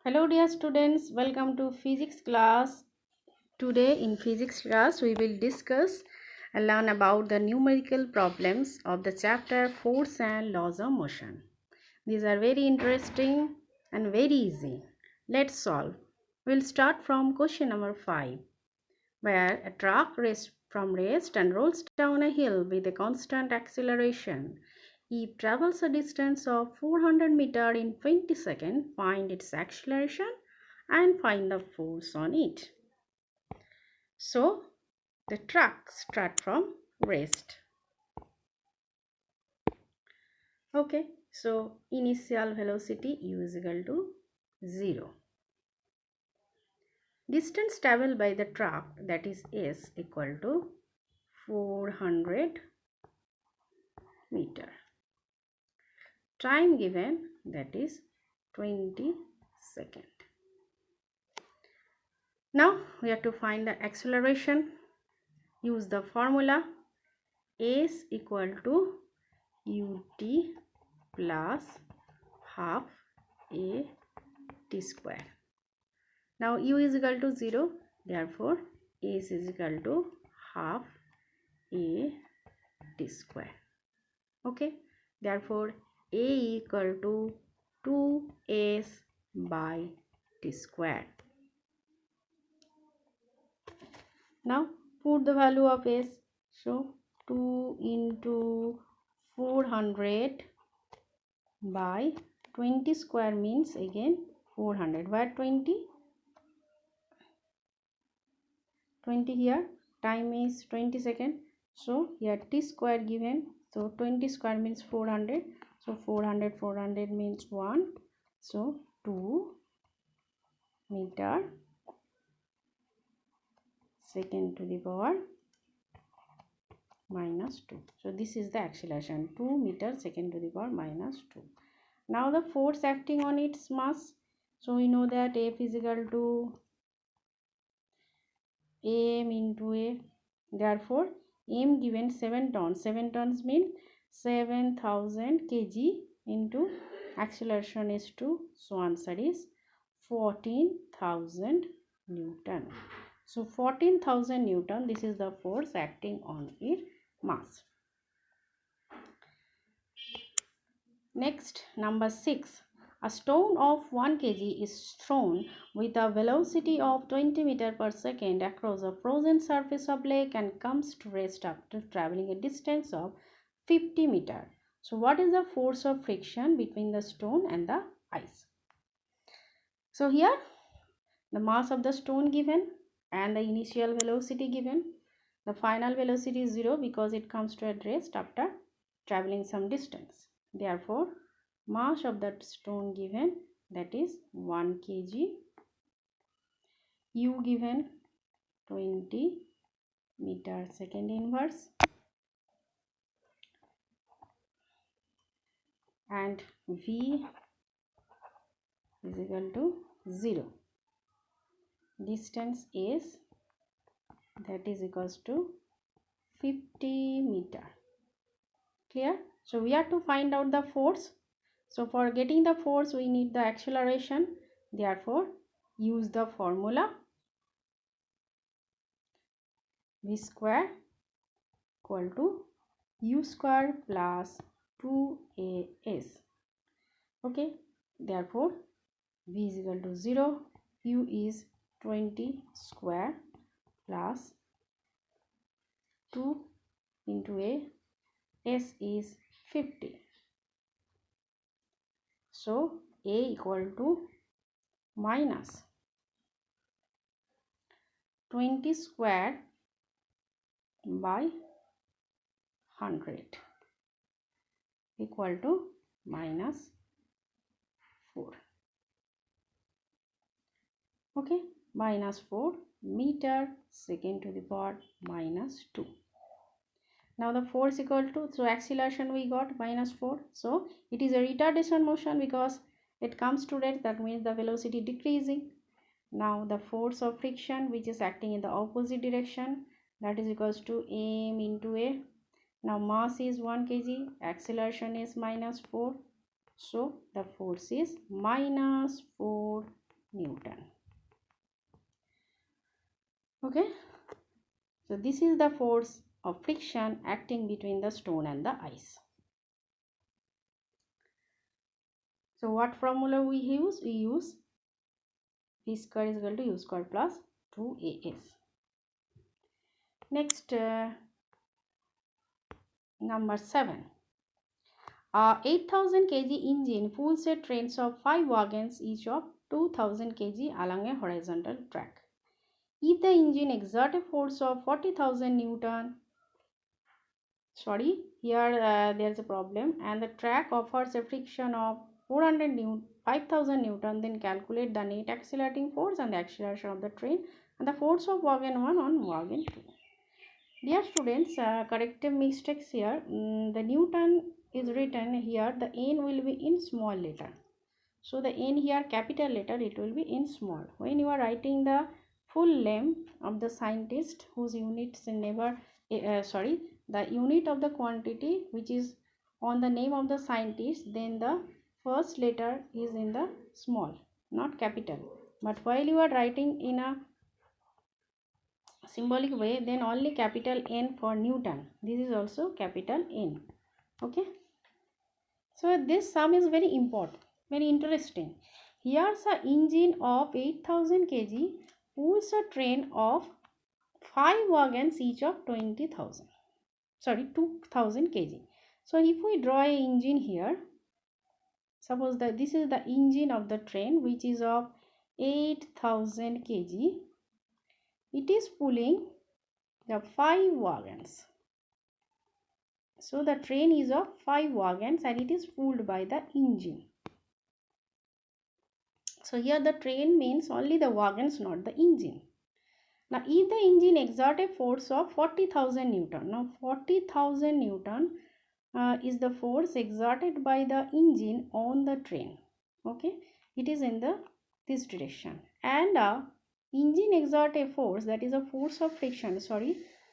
Hello dear students, welcome to physics class. Today in physics class we will discuss and learn about the numerical problems of the chapter Force and Laws of Motion. These are very interesting and very easy. Let's solve. We'll start from question number 5, where a truck rests from rest and rolls down a hill with a constant acceleration. It travels a distance of 400 meters in 20 seconds. Find its acceleration and find the force on it. So the truck starts from rest. Okay, so initial velocity u is equal to 0. Distance traveled by the truck, that is s, equal to 400 meter. Time given, that is 20 seconds. Now we have to find the acceleration. Use the formula s equal to ut plus half a t square. Now u is equal to 0, therefore s is equal to half a t square. Okay, therefore a equal to 2s by t square. Now put the value of s. So 2 into 400 by 20 square means again 400. Where 20 here, time is 20 seconds. So here t square given. So 20 square means 400. So 400 means 1. So 2 meter second to the power minus 2. So this is the acceleration, 2 meter second to the power minus 2. Now the force acting on its mass. So we know that F is equal to m into a. Therefore m given 7 tons. 7 tons means 7000 kg into acceleration is 2. So answer is 14,000 Newton. So 14,000 Newton, this is the force acting on its mass. Next, number 6. A stone of 1 kg is thrown with a velocity of 20 meters per second across a frozen surface of lake and comes to rest after traveling a distance of 50 meters. So what is the force of friction between the stone and the ice? So here the mass of the stone given and the initial velocity given. The final velocity is 0 because it comes to a rest after traveling some distance. Therefore, mass of that stone given, that is 1 kg, u given 20 meter second inverse, and v is equal to 0. Distance is, that is equals to 50 meter. Clear? So we have to find out the force. So for getting the force we need the acceleration. Therefore use the formula v square equal to u square plus 2as. Okay, therefore v is equal to 0, u is 20 square plus 2 into a, s is 50. So a equal to minus 20 square by 100 equal to minus 4. Okay, minus 4 meter second to the power minus 2. Now the force equal to, so acceleration we got minus 4. So it is a retardation motion because it comes to rest, that means the velocity decreasing. Now the force of friction which is acting in the opposite direction, that is equals to m into a. Now mass is 1 kg, acceleration is minus 4. So the force is minus 4 Newton. Okay, so this is the force of friction acting between the stone and the ice. So what formula we use? We use V square is equal to U square plus 2AS. Next, number 7. 8,000 kg engine pulls a trains of 5 wagons each of 2,000 kg along a horizontal track. If the engine exerts a force of 40,000 Newton, there's a problem, and the track offers a friction of 5,000 Newton, then calculate the net accelerating force and the acceleration of the train and the force of wagon 1 on wagon 2. Dear students, corrective mistakes here. The Newton is written here, the N will be in small letter. So the N here capital letter, it will be in small. When you are writing the full name of the scientist whose units never, the unit of the quantity which is on the name of the scientist, then the first letter is in the small, not capital. But while you are writing in a symbolic way, then only capital N for Newton. This is also capital N. Okay. So this sum is very important, very interesting. Here's an engine of 8,000 kg pulls a train of 5 wagons each of 2,000 kg. So if we draw an engine here, suppose that this is the engine of the train which is of 8,000 kg. It is pulling the 5 wagons. So the train is of 5 wagons and it is pulled by the engine. So here the train means only the wagons, not the engine. Now if the engine exerts a force of 40,000 Newton. Now 40,000 Newton is the force exerted by the engine on the train. Okay, it is in this direction, and engine exert a force, that is a force of friction,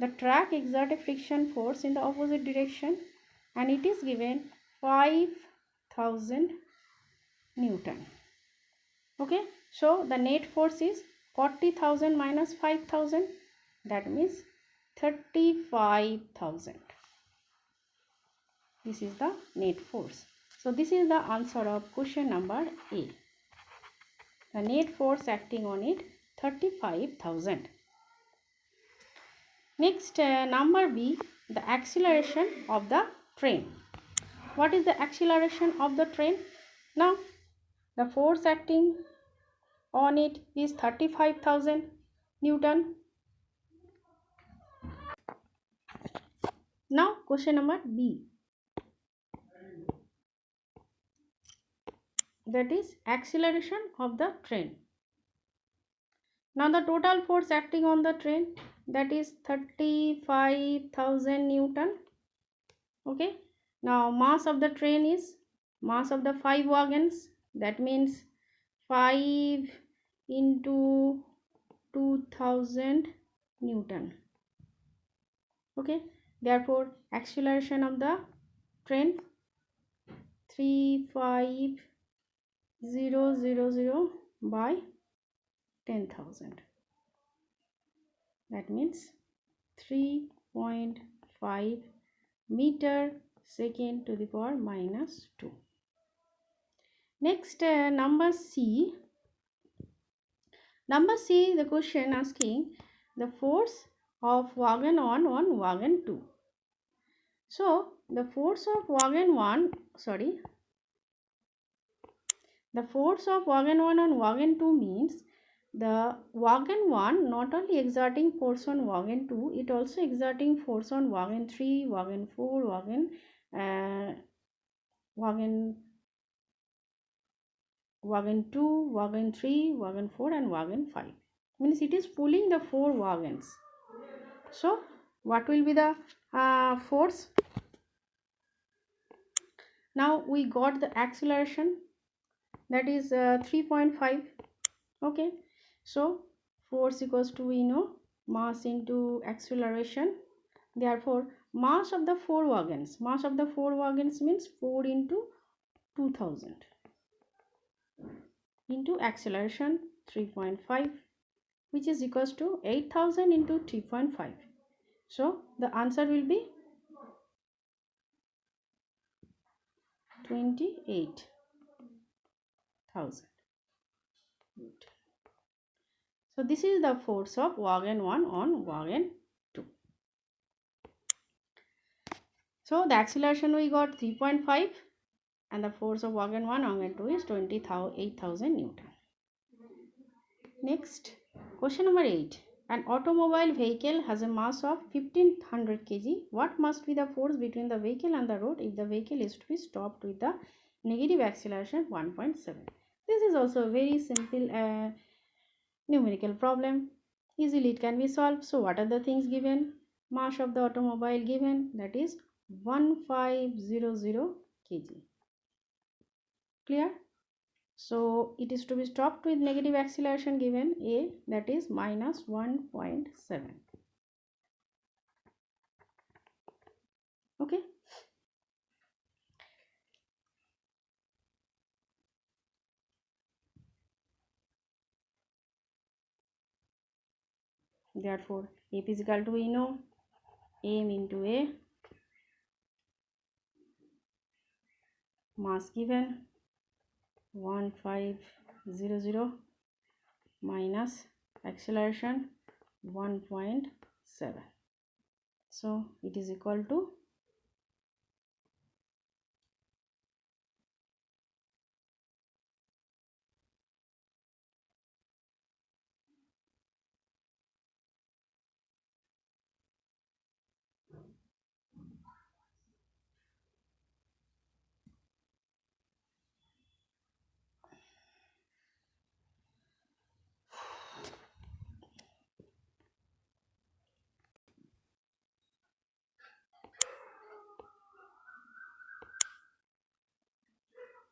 the track exert a friction force in the opposite direction, and it is given 5,000 Newton. Okay, so the net force is 40,000 minus 5,000, that means 35,000. This is the net force. So this is the answer of question number A. The net force acting on it, 35,000. Next, number B, the acceleration of the train. What is the acceleration of the train? Now, the force acting on it is 35,000 Newton. Now, question number B. That is acceleration of the train. Now the total force acting on the train, that is 35,000 Newton. Okay. Now mass of the train is mass of the 5 wagons, that means 5 into 2,000 Newton. Okay. Therefore acceleration of the train 35,000 by 10,000, that means 3.5 meter second to the power minus 2. Next, number C. Number C, the question asking the force of wagon 1 on wagon 2. So the force of wagon 1, the force of wagon 1 on wagon 2 means the wagon 1 not only exerting force on wagon 2, it also exerting force on wagon 3, wagon 4, wagon 2, wagon 3, wagon 4 and wagon 5. Means it is pulling the 4 wagons. So what will be the force? Now we got the acceleration, that is 3.5. Okay. So force equals to, we know, mass into acceleration. Therefore mass of the 4 wagons means 4 into 2,000. into acceleration 3.5, which is equals to 8,000 into 3.5. So the answer will be 28,000 Newton. So this is the force of wagon 1 on wagon 2. So the acceleration we got 3.5 and the force of wagon 1 on wagon 2 is 28,000 Newton. Next, question number 8. An automobile vehicle has a mass of 1500 kg. What must be the force between the vehicle and the road if the vehicle is to be stopped with the negative acceleration 1.7? This is also a very simple numerical problem. Easily it can be solved. So what are the things given? Mass of the automobile given, that is 1500 kg. Clear? So it is to be stopped with negative acceleration given A, that is minus 1.7. Okay. Therefore, A is equal to, we know, M into A, mass given 1500 minus acceleration 1.7. So it is equal to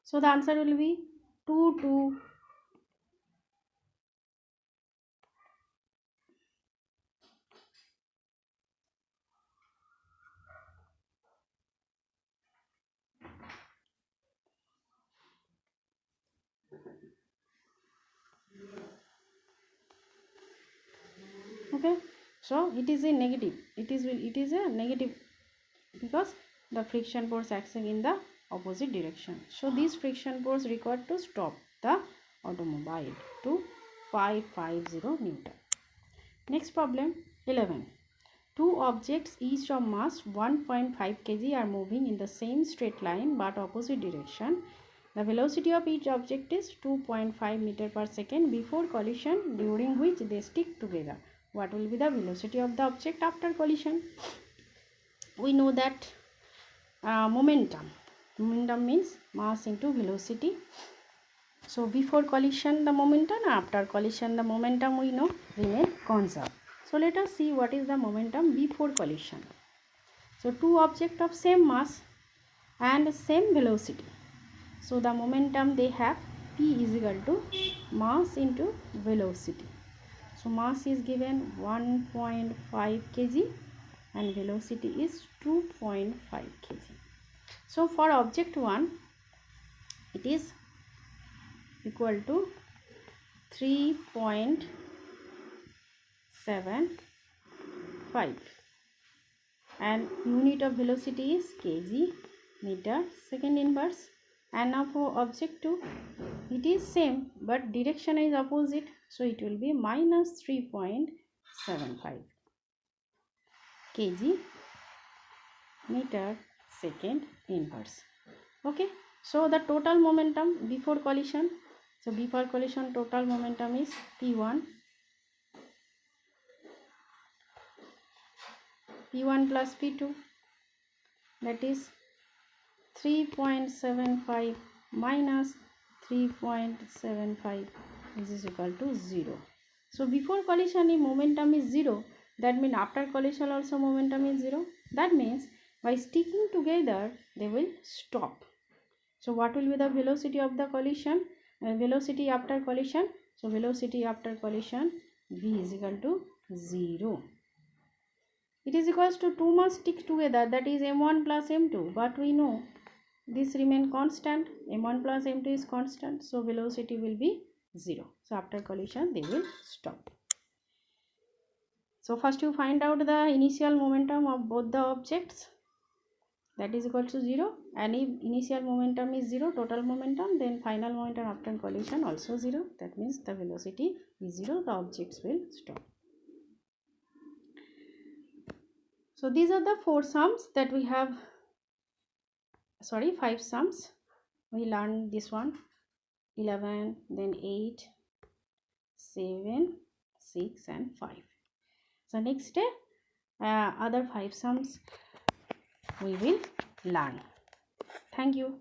so the answer will be 2. Okay, so it is a negative. It is a negative because the friction force acting in the opposite direction. So these friction force required to stop the automobile to 550 Newton. Next problem 11. Two objects each of mass 1.5 kg are moving in the same straight line but opposite direction. The velocity of each object is 2.5 meter per second before collision, during which they stick together. What will be the velocity of the object after collision? We know that momentum means mass into velocity. So before collision the momentum, after collision the momentum we know remain conserved. So let us see what is the momentum before collision. So two objects of same mass and same velocity. So the momentum they have, P is equal to mass into velocity. So mass is given 1.5 kg and velocity is 2.5 kg. So for object 1 it is equal to 3.75 and unit of velocity is kg meter second inverse. And now for object 2 it is same but direction is opposite, so it will be minus 3.75 kg meter second inverse. Okay, so the total momentum before collision, so before collision total momentum is P1 plus P2, that is 3.75 minus 3.75 is equal to 0. So before collision the momentum is 0, that means after collision also momentum is 0. That means by sticking together they will stop. So what will be the velocity of the collision? Velocity after collision. So velocity after collision v is equal to 0. It is equals to 2 must stick together, that is m1 plus m2, but we know this remain constant, m1 plus m2 is constant, so velocity will be 0. So after collision they will stop. So first you find out the initial momentum of both the objects, that is equal to 0, and if initial momentum is 0, total momentum, then final momentum after collision also 0. That means the velocity is 0, the objects will stop. So these are the 4 sums that we have, 5 sums. We learned this one, 11, then 8, 7, 6 and 5. So next day other 5 sums we will learn. Thank you.